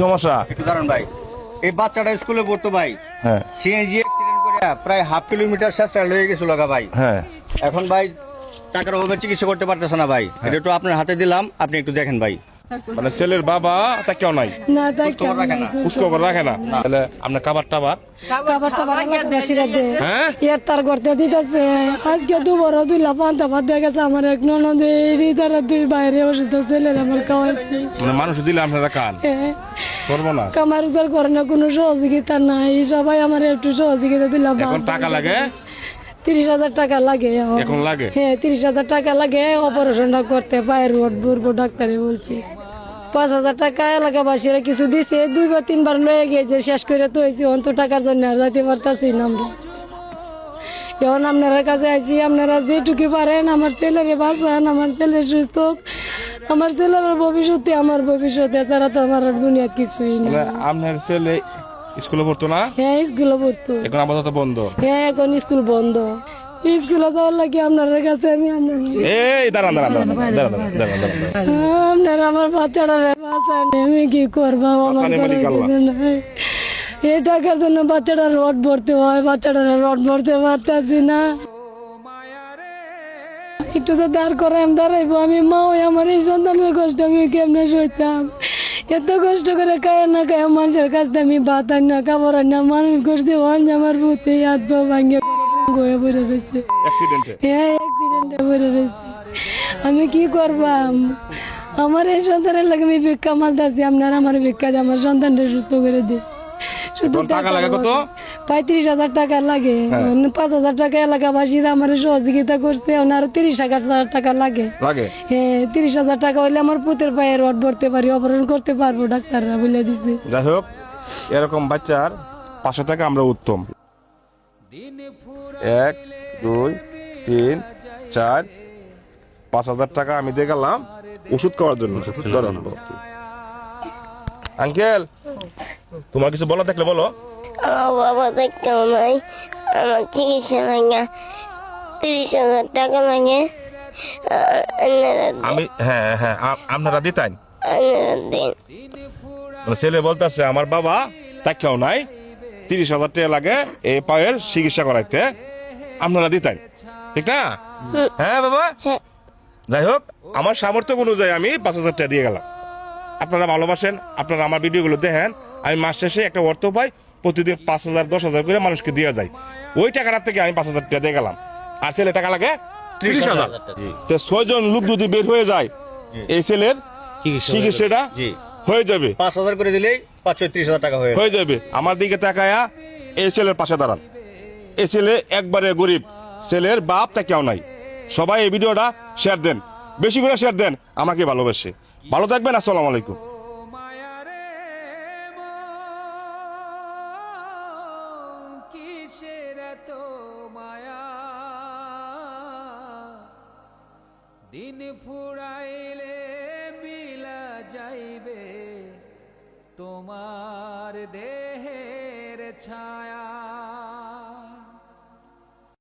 সমস্যা? একটু দাঁড়ান ভাই, এই বাচ্চাটা স্কুলে পড়তো ভাই, হ্যাঁ সিএনজি অ্যাক্সিডেন্ট করে প্রায় হাফ কিলোমিটার শেষটা লয়ে গেছিল ভাই। হ্যাঁ এখন ভাই টাকার অভাবে চিকিৎসা করতে পারতেছে না ভাই, এটা একটু আপনার হাতে দিলাম, আপনি একটু দেখেন ভাই। মানে ছেলের বাবা তা কেউ নাই, না তাই খোঁজখবর রাখে না। খোঁজখবর রাখে না, তাহলে আপনার খাবার টাবার হ্যাঁ ইয়ার তার করতে দিতেছে আজকে দুবার দুইলা পান্তা ভাত দিয়ে গেছে আমার এক ননদের তারা দুই বাইরে অসুস্থ ছেলের আমার খাওয়াইছি। মানে মানুষ দিলে আপনারা খান, করবো না। কামার উজার করে না, কোনো সহযোগিতা নাই, সবাই আমার একটু সহযোগিতা দিলাম। এখন টাকা লাগে 30,000 টাকা লাগে এখন লাগে? হ্যাঁ 30,000 টাকা লাগে অপারেশনটা করতে, পায়ের রোড বলবো ডাক্তারে বলছি। 5,000 টাকা এলাকাবাসীরা কিছু দিছে, 2 বা 3 বার লয়ে গিয়েছে, শেষ করে তো হয়েছি, অন্ত টাকার জন্য আর যাইতে পারতাছি না আমরা। এখন আপনারা কাছে আইছি, আপনারা যেটুকু পারেন আমার ছেলের বাঁচান, আমার ছেলে সুস্থ, আমার ছেলের ভবিষ্যতে, আমার ভবিষ্যতে ছাড়া তো আমার আর দুনিয়ার কিছুই না। আপনার ছেলে স্কুলে পড়তো না? হ্যাঁ স্কুলে পড়তো, এখন আপাতত বন্ধ। হ্যাঁ এখন স্কুল বন্ধ। স্কুলে যাওয়ার লাগে আপনার কাছে আমি এই দাঁড়ান দাঁড়ান দাঁড়ান দাঁড়ান দাঁড়ান দাঁড়ান। আপনার আমার বাচ্চাটা বাঁচান, আমি কি করবো, আমার বাঁচানি করার মানে কিছু নাই। এই টাকার জন্য বাচ্চাটা রড ভরতে হয়, বাচ্চাটা রড ভরতে পারতেছি না। একটু যে দাঁড় করে আমি দাঁড়াইবো, আমি মা হই, আমার এই সন্তানের কষ্ট আমি কেমনে সইতাম। এত কষ্ট করে খায় না খায় মানুষের কাছ থেকে আমি ভাত আনি না, খাবার আনি না, মানুষ করতে হন আমার বুতে হাত পা ভাঙে হয়ে পড়ে রয়েছে। হ্যাঁ অ্যাক্সিডেন্টে পড়ে রয়েছে। আমি কি করবাম, আমার এই সন্তানের লাগে আমি ভিক্ষা মাছ দাচ্ছি, আপনার আমার ভিক্ষা দিয়ে আমার সন্তানটা সুস্থ করে দে। শুধু টাকা লাগে কত? 35,000 টাকা লাগে। 5,000 টাকা এলাকাবাসীরা আমার সহযোগিতা করছে, আরো 30,000 টাকা লাগে। হ্যাঁ 30,000 টাকা হইলে আমার পুতের পায়ে রড ভরতে পারি, অপারেশন করতে পারবো, ডাক্তাররা বলে দিছে। যাই হোক, এরকম বাচ্চার পাশে থাকা আমরা উত্তম। 1 2 3 4 5,000 টাকা আমি দিয়ে গেলাম ওষুধ খাওয়ার জন্য। আঙ্কেল, তোমার কিছু বলা থাকলে বলো। আমার বাবা দেখতেও নাই, আমার চিকিৎসা লাগে, 30,000 টাকা লাগে। আমি হ্যাঁ হ্যাঁ আপনারা দিতেন? দিন ছেলে বলতেছে আমার বাবা তাকেও নাই, 30,000 টাকা লাগে এই পায়ের চিকিৎসা করাইতে, আপনারা দিতেন, ঠিক না? হ্যাঁ বাবা। যাই হোক, আমার সামর্থ্য অনুযায়ী আমি 5,000 টাকা দিয়ে গেলাম। আপনারা ভালোবাসেন, আপনারা আমার ভিডিওগুলো দেখেন, আমি মাস শেষে একটা অর্থ পাই, প্রতিদিন 5,000 10,000 করে মানুষকে দিয়ে যায়, ওই টাকাটার থেকে আমি 5,000 টাকা দিয়ে গেলাম। আর ছেলে টাকা লাগে 30,000। তো 6 জন লোক যদি বের হয়ে যায়, এই ছেলের চিকিৎসাটা হয়ে যাবে। 5,000 করে দিলেই 35,000 টাকা হয়ে যাবে। আমার দিকে তাকায়া এই ছেলের পাশে দাঁড়ান। এই ছেলে একবারে গরিব, ছেলের বাপ তা কেউ নাই। সবাই এই ভিডিওটা শেয়ার দেন, বেশি করে শেয়ার দেন, আমাকে ভালোবাসে। ভালো থাকবেন, আসসালামু আলাইকুম। দিন ফুরাইলে মিলা যাইবে তোমার দেহের ছায়া।